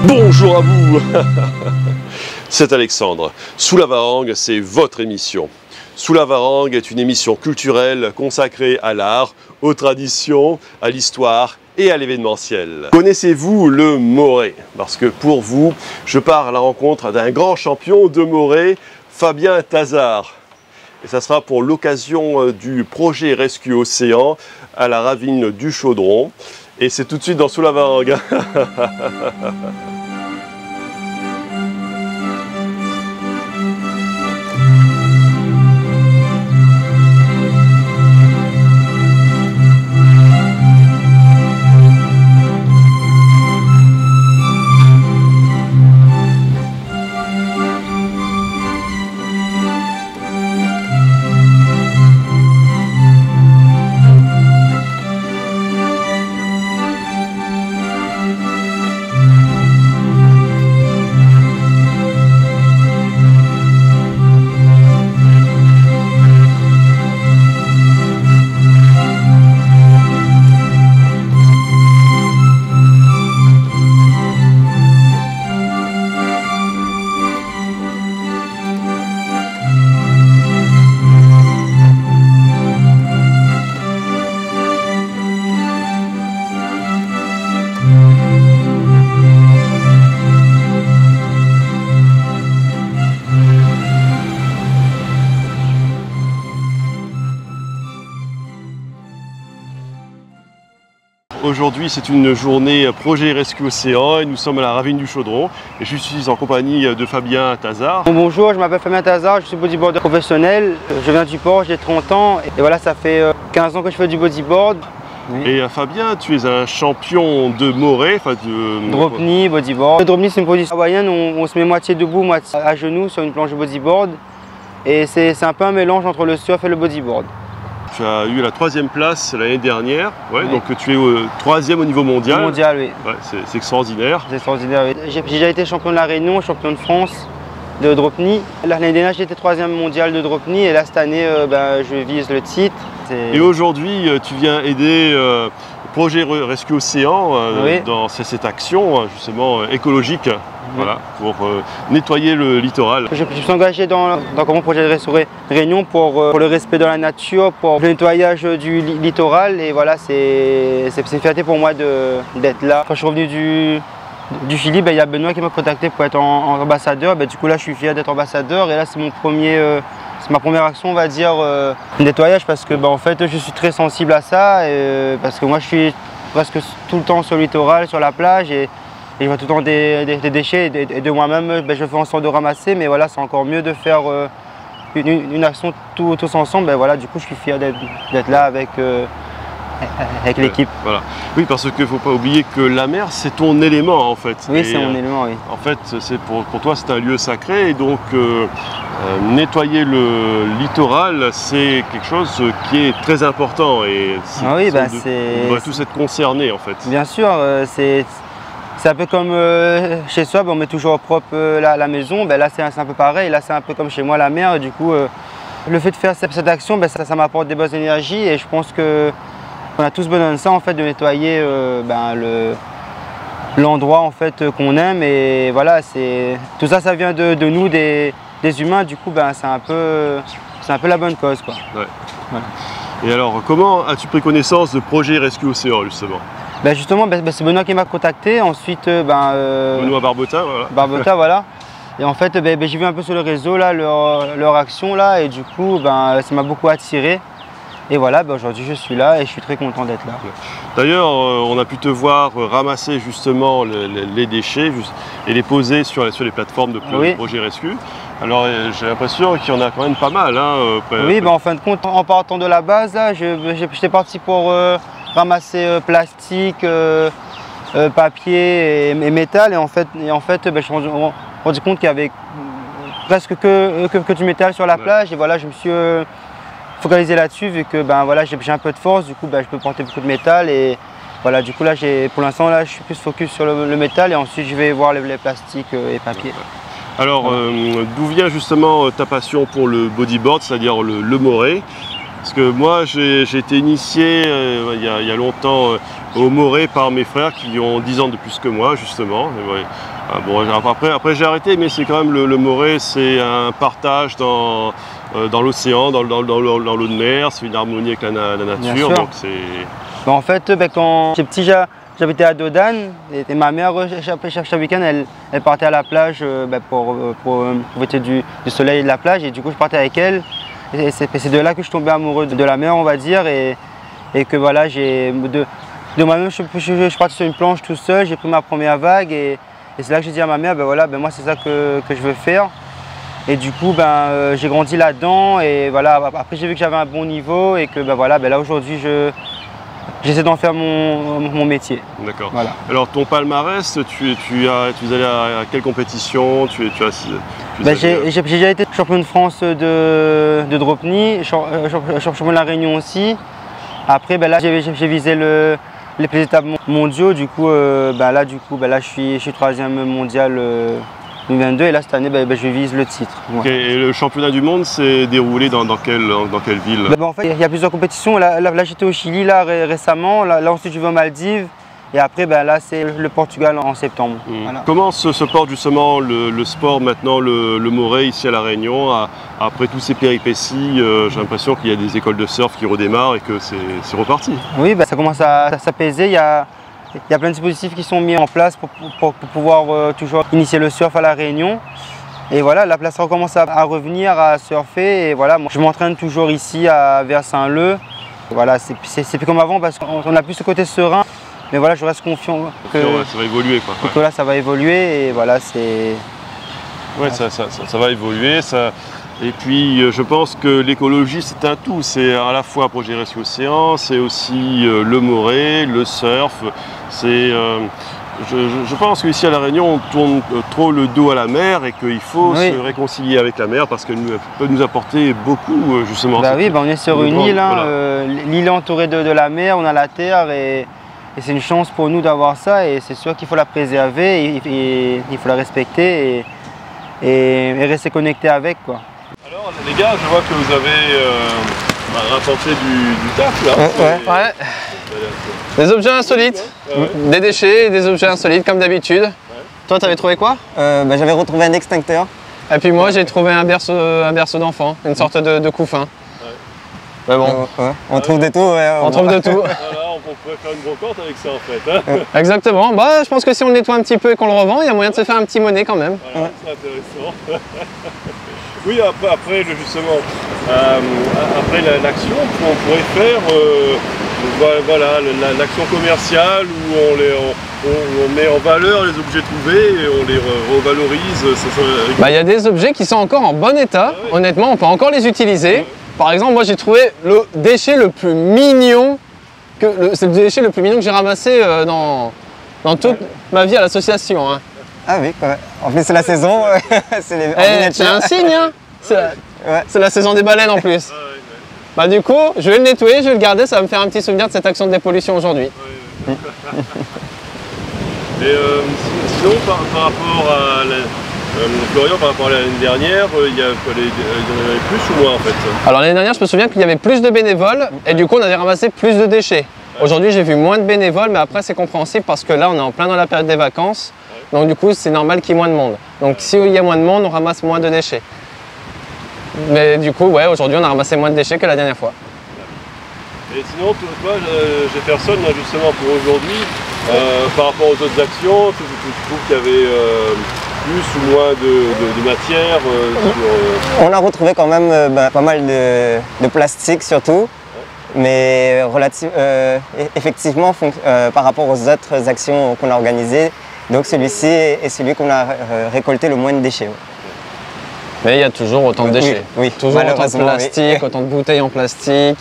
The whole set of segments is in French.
Bonjour à vous. C'est Alexandre. Sous la Varangue, c'est votre émission. Sous la Varangue est une émission culturelle consacrée à l'art, aux traditions, à l'histoire et à l'événementiel. Connaissez-vous le Moré? Parce que pour vous, je pars à la rencontre d'un grand champion de Moré, Fabien Tazard. Et ça sera pour l'occasion du projet Rescue Océan à la ravine du Chaudron. Et c'est tout de suite dans Sous la Varangue. Aujourd'hui, c'est une journée projet Rescue Océan et nous sommes à la ravine du Chaudron. Et je suis en compagnie de Fabien Tazard. Bonjour, je m'appelle Fabien Tazard, je suis bodyboarder professionnel. Je viens du port, j'ai 30 ans et voilà, ça fait 15 ans que je fais du bodyboard. Et Fabien, tu es un champion de Moré, drop knee, bodyboard. Le drop knee, c'est une position hawaïenne, on se met moitié debout, moitié à genoux sur une planche de bodyboard. Et c'est un peu un mélange entre le surf et le bodyboard. Tu as eu la 3e place l'année dernière, ouais, oui. Donc tu es 3e au niveau mondial. Mondial, oui. Ouais, c'est extraordinaire. C'est extraordinaire, oui. J'ai déjà été champion de la Réunion, champion de France de drop knee. L'année dernière, j'étais 3e mondial de drop knee et là, cette année, je vise le titre. Et aujourd'hui, tu viens aider le projet Rescue Océan oui. dans cette action justement écologique. Voilà, pour nettoyer le littoral. Je me suis engagé dans mon projet de Rescue Réunion pour le respect de la nature, pour le nettoyage du littoral. Et voilà, c'est une fierté pour moi d'être là. Quand je suis revenu du Chili, il y a Benoît qui m'a contacté pour être en ambassadeur. Du coup là, je suis fier d'être ambassadeur. Et là, c'est ma première action, on va dire, nettoyage, parce que en fait, je suis très sensible à ça. Parce que moi, je suis presque tout le temps sur le littoral, sur la plage. Et je vois tout le temps des déchets et de moi-même, je fais en sorte de ramasser, mais voilà, c'est encore mieux de faire une action tous ensemble. Voilà, du coup, je suis fier d'être là avec l'équipe. Voilà. Oui, parce qu'il ne faut pas oublier que la mer, c'est ton élément en fait. Oui, c'est mon élément, oui. En fait, pour toi, c'est un lieu sacré et donc nettoyer le littoral, c'est quelque chose qui est très important. Et on va tous être concernés en fait. Bien sûr, c'est un peu comme chez soi, on met toujours propre la maison. Là, c'est un peu pareil. Là, c'est un peu comme chez moi, la mer. Du coup, le fait de faire cette action, ça m'apporte des bonnes énergies. Et je pense qu'on a tous besoin de ça, en fait, de nettoyer l'endroit en fait, qu'on aime. Et voilà, tout ça, ça vient de nous, des humains. Du coup, c'est un peu la bonne cause, quoi. Ouais. Voilà. Et alors, comment as-tu pris connaissance de projet Rescue Océan, justement? Justement, c'est Benoît qui m'a contacté. Ensuite, Benoît Barbota, voilà. Barbota, voilà. Et en fait, j'ai vu un peu sur le réseau là, leur action là, et du coup, ça m'a beaucoup attiré. Et voilà, aujourd'hui, je suis là et je suis très content d'être là. D'ailleurs, on a pu te voir ramasser justement les déchets et les poser sur les plateformes de projet Rescue. Alors, j'ai l'impression qu'il y en a quand même pas mal. Hein, oui, en fin de compte, en partant de la base, j'étais parti pour ramasser plastique, papier et métal. Et en fait je me suis rendu compte qu'il y avait presque que du métal sur la plage. Et voilà, je me suis focalisé là-dessus vu que j'ai un peu de force. Du coup, je peux porter beaucoup de métal. Et voilà, du coup, là, pour l'instant, je suis plus focus sur le métal. Et ensuite, je vais voir les plastiques et papier. Alors, d'où vient justement ta passion pour le bodyboard, c'est-à-dire le Moré? Parce que moi, j'ai été initié il y a longtemps au Moré par mes frères qui ont 10 ans de plus que moi, justement. Ah, bon, après j'ai arrêté, mais c'est quand même le Morée, c'est un partage dans l'océan, dans l'eau de mer, c'est une harmonie avec la nature. Donc en fait, quand j'étais petit, j'habitais à Dodane et ma mère, chaque week-end, elle partait à la plage pour profiter du soleil et de la plage. Et du coup, je partais avec elle. Et c'est de là que je tombais amoureux de la mer, on va dire. Et que voilà, de moi-même, je suis parti sur une planche tout seul, j'ai pris ma première vague. Et c'est là que j'ai dit à ma mère, moi, c'est ça que je veux faire. Et du coup, j'ai grandi là-dedans. Et voilà, après, j'ai vu que j'avais un bon niveau. Et que là, aujourd'hui, j'essaie d'en faire mon métier. D'accord. Voilà. Alors ton palmarès, tu es allé à quelle compétition? J'ai déjà été champion de France de Dropney, champion de la Réunion aussi. Après, là, j'ai visé les étapes mondiaux. Du coup, là, je suis 3e mondial 2022 et là, cette année, je vise le titre. Ouais. Okay. Et le championnat du monde s'est déroulé dans quelle ville? En fait, il y a plusieurs compétitions. Là j'étais au Chili récemment. Là, ensuite, je vais aux Maldives. Et après, là, c'est le Portugal en septembre. Voilà. Comment se porte justement le sport maintenant, le Morée ici à La Réunion, après toutes ces péripéties? J'ai l'impression qu'il y a des écoles de surf qui redémarrent et que c'est reparti. Oui, ça commence à s'apaiser. Il y a plein de dispositifs qui sont mis en place pour pouvoir toujours initier le surf à La Réunion. Et voilà, la place recommence à revenir, à surfer. Et voilà, moi, je m'entraîne toujours ici vers Saint-Leu. Voilà, c'est plus comme avant parce qu'on a plus ce côté serein. Mais voilà, je reste confiant que ça va évoluer. Que là, ça va évoluer et voilà, c'est... Ouais, ça va évoluer. Et puis, je pense que l'écologie, c'est un tout. C'est à la fois pour gérer l'océan, c'est aussi le Morée, le surf. Je pense qu'ici à La Réunion, on tourne trop le dos à la mer et qu'il faut se réconcilier avec la mer parce qu'elle peut nous apporter beaucoup, justement. On est sur une île, l'île est entourée de la mer, on a la terre et c'est une chance pour nous d'avoir ça et c'est sûr qu'il faut la préserver, et il faut la respecter et rester connecté avec, quoi. Alors les gars, je vois que vous avez rapporté du taf là. Ouais. Des objets insolites, des déchets, des objets insolites comme d'habitude. Ouais. Toi, t'avais trouvé quoi? J'avais retrouvé un extincteur. Et puis moi, j'ai trouvé un berceau d'enfant, une sorte de couffin. Ouais. Mais bon. On trouve de tout. On trouve de tout. Voilà, on pourrait faire une brocante avec ça en fait. Exactement. Je pense que si on le nettoie un petit peu et qu'on le revend, il y a moyen de se faire un petit monnaie quand même. Voilà, c'est intéressant. Oui, après justement, après l'action, on pourrait faire l'action commerciale où on met en valeur les objets trouvés et on les revalorise. Il y a des objets qui sont encore en bon état. Ah, ouais. Honnêtement, on peut encore les utiliser. Ouais. Par exemple, moi j'ai trouvé le déchet le plus mignon c'est le déchet le plus mignon que j'ai ramassé dans toute ma vie à l'association. Hein. Ah oui, quand même. En plus c'est la saison, c'est un signe, hein. C'est la saison des baleines en plus. Du coup, je vais le nettoyer, je vais le garder, ça va me faire un petit souvenir de cette action de dépollution aujourd'hui. Et sinon, par rapport à Florian, par rapport à l'année dernière, il y en avait plus ou moins en fait? Alors l'année dernière, je me souviens qu'il y avait plus de bénévoles et du coup on avait ramassé plus de déchets. Ouais. Aujourd'hui, j'ai vu moins de bénévoles, mais après c'est compréhensible parce que là on est en plein dans la période des vacances. Ouais. Donc du coup, c'est normal qu'il y ait moins de monde. Donc s'il y a moins de monde, on ramasse moins de déchets. Mais du coup, aujourd'hui on a ramassé moins de déchets que la dernière fois. Et sinon, toi, Jefferson, justement pour aujourd'hui, par rapport aux autres actions, tu trouves qu'il y avait plus ou moins de matière On a retrouvé quand même pas mal de plastique surtout, mais effectivement par rapport aux autres actions qu'on a organisées, donc celui-ci est celui qu'on a récolté le moins de déchets. Mais il y a toujours autant de déchets. Oui, toujours autant de plastique, autant de bouteilles en plastique,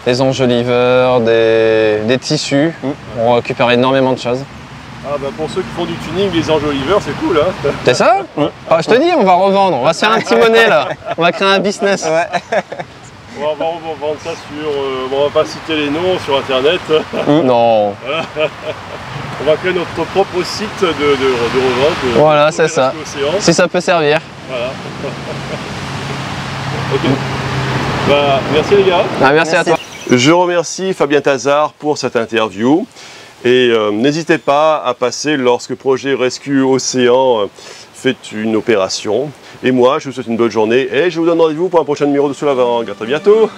des enjoliveurs, des tissus. On récupère énormément de choses. Ah pour ceux qui font du tuning, les enjoliveurs, c'est cool, hein. C'est ça? Je te dis, on va revendre, on va se faire un petit monnaie là. On va créer un business. On va vendre ça on va pas citer les noms sur internet. Non. On va créer notre propre site de revente. Voilà, c'est ça. Si ça peut servir. Voilà. Ok. Merci les gars. Merci à toi. Je remercie Fabien Tazard pour cette interview. Et n'hésitez pas à passer lorsque Projet Rescue Océan fait une opération. Et moi, je vous souhaite une bonne journée et je vous donne rendez-vous pour un prochain numéro de Sous la Varangue. À très bientôt.